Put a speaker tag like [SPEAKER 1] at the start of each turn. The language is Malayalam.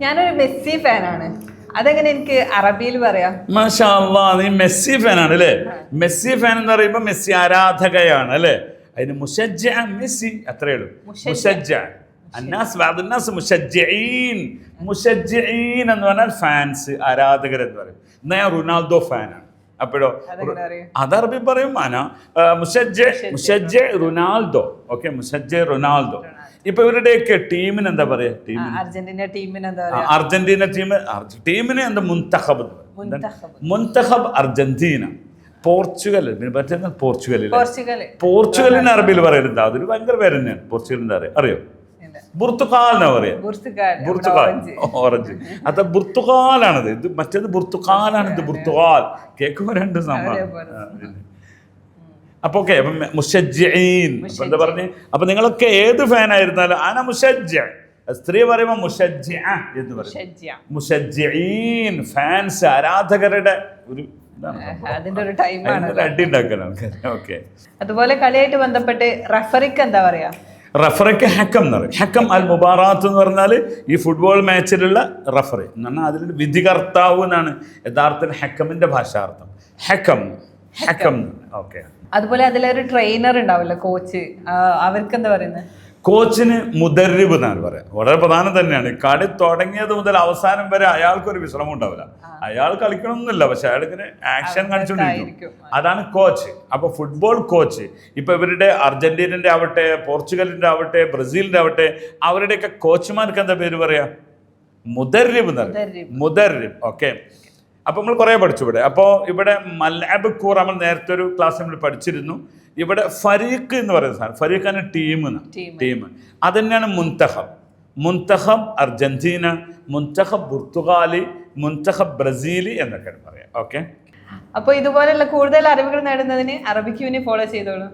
[SPEAKER 1] ഞാനൊരു മെസ്സി ഫാനാണ്. അതെങ്ങനെ എനിക്ക് അറബിയിൽ പറയാം?
[SPEAKER 2] മാഷാ അല്ലാഹ്, നീ മെസ്സി ഫാനാണ് അല്ലേ? മെസ്സി ഫാൻ എന്ന് പറയുമ്പോൾ മെസ്സി ആരാധകയാണ് അല്ലേ? അതിന് മുഷജ്ജഅ മെസ്സി അത്രേ ഉള്ളൂ. മുഷജ്ജഅ അന്നാസ് ബഅദ് അന്നാസ് മുഷജ്ജിഈൻ. മുഷജ്ജിഈൻ എന്ന് പറഞ്ഞാൽ ഫാൻസ്, ആരാധകർ എന്ന് പറയും. ഞാൻ റൊണാൾഡോ ഫാനാണ്. അപ്പോഴോ അത് അറബി പറയും മുഷജ്ജെ റൊണാൾഡോ. ഓക്കെ, മുഷജ്ജെ റൊണാൾഡോ. ഇപ്പൊ ഇവരുടെയൊക്കെ ടീമിന് എന്താ പറയാ? അർജന്റീന ടീമിന് എന്താ? മുൻതഖബ് അർജന്റീന. പോർച്ചുഗലിന് അറബിയിൽ പറയുന്നത് അതൊരു ഭയങ്കര പേര് തന്നെയാണ്. പോർച്ചുഗലിന്റെ അറിയോ? ബുർത്തുഖാലിനാ പറയാ. ബുർത്തുഖാൽ, ഓറഞ്ച്. അത് ബുർത്തുഖാലാണത്. ഇത് മറ്റേത് ബുർത്തുഖാലാണ്. ഇത് ബുർത്തുഖാൽ കേൾക്കുമ്പോ രണ്ട് സംഭവം. അപ്പൊ ഓക്കെ, അപ്പൊ മുഷജ്ജിഈൻ എന്താ പറഞ്ഞ്? അപ്പൊ നിങ്ങളൊക്കെ ഏത് ഫാൻ ആയിരുന്നാലും അന മുഷജ്ജ. സ്ത്രീ പറയുമ്പോ മുഷജ്ജിഅ എന്ന് പറയും. മുഷജ്ജിഈൻ ഫാൻസ്, ആരാധകരുടെ ഒരു അടി ഉണ്ടാക്കാൻ ആൾക്കാർ. ഓക്കെ,
[SPEAKER 1] അതുപോലെ കളിയായിട്ട് ബന്ധപ്പെട്ട് റഫറിക്ക് എന്താ പറയാ?
[SPEAKER 2] റഫറിക്ക് ഹക്കം എന്ന് പറയും. ഹക്കം അൽ മുബാറാത്ത് എന്ന് പറഞ്ഞാൽ ഈ ഫുട്ബോൾ മാച്ചിലുള്ള റഫറി എന്ന് പറഞ്ഞാൽ അതിലൊരു വിധികർത്താവ് എന്നാണ് യഥാർത്ഥത്തിൽ ഹക്കമിന്റെ ഭാഷാർത്ഥം. ഹക്കം. ഓക്കെ.
[SPEAKER 1] അതുപോലെ അതിലൊരു ട്രെയിനർ ഉണ്ടാവില്ല, കോച്ച്, അവർക്ക് എന്താ പറയുന്നത്?
[SPEAKER 2] കോച്ചിന് മുദർരിബ് എന്നാണ് പറയാം. വളരെ പ്രധാനം തന്നെയാണ്. കളി തുടങ്ങിയത് മുതൽ അവസാനം വരെ അയാൾക്കൊരു വിശ്രമം ഉണ്ടാവില്ല. അയാൾ കളിക്കണമെന്നില്ല, പക്ഷെ അയാളിങ്ങനെ ആക്ഷൻ കാണിച്ചുകൊണ്ടിരിക്കും. അതാണ് കോച്ച്. അപ്പൊ ഫുട്ബോൾ കോച്ച് ഇപ്പൊ ഇവരുടെ അർജന്റീനന്റെ ആവട്ടെ, പോർച്ചുഗലിന്റെ ആവട്ടെ, ബ്രസീലിന്റെ ആവട്ടെ, അവരുടെയൊക്കെ കോച്ചുമാർക്ക് എന്താ പേര് പറയാ? മുദർരിബ് എന്ന് പറയും. മുദർരിബ്. ഓക്കെ. അപ്പൊ നമ്മൾ കുറെ പഠിച്ചു ഇവിടെ. അപ്പോൾ ഇവിടെ മൽഅബ് കൂർ നമ്മൾ നേരത്തെ ഒരു ക്ലാസ് നമ്മൾ പഠിച്ചിരുന്നു. ഇവിടെ ഫരീഖ് എന്ന് പറയുന്ന സാധനം, ഫരീഖാണ് ടീം. അത് തന്നെയാണ് മുൻതഖബ് അർജന്റീന, മുൻതഖബ് പോർത്തുഗാലി, മുൻതഖബ് ബ്രസീലി എന്നൊക്കെയാണ് പറയാം. ഓക്കെ.
[SPEAKER 1] അപ്പോൾ ഇതുപോലെയുള്ള കൂടുതൽ അറിവുകൾ നേടുന്നതിന് അറബിക് യൂണി ഫോളോ ചെയ്തോളൂ.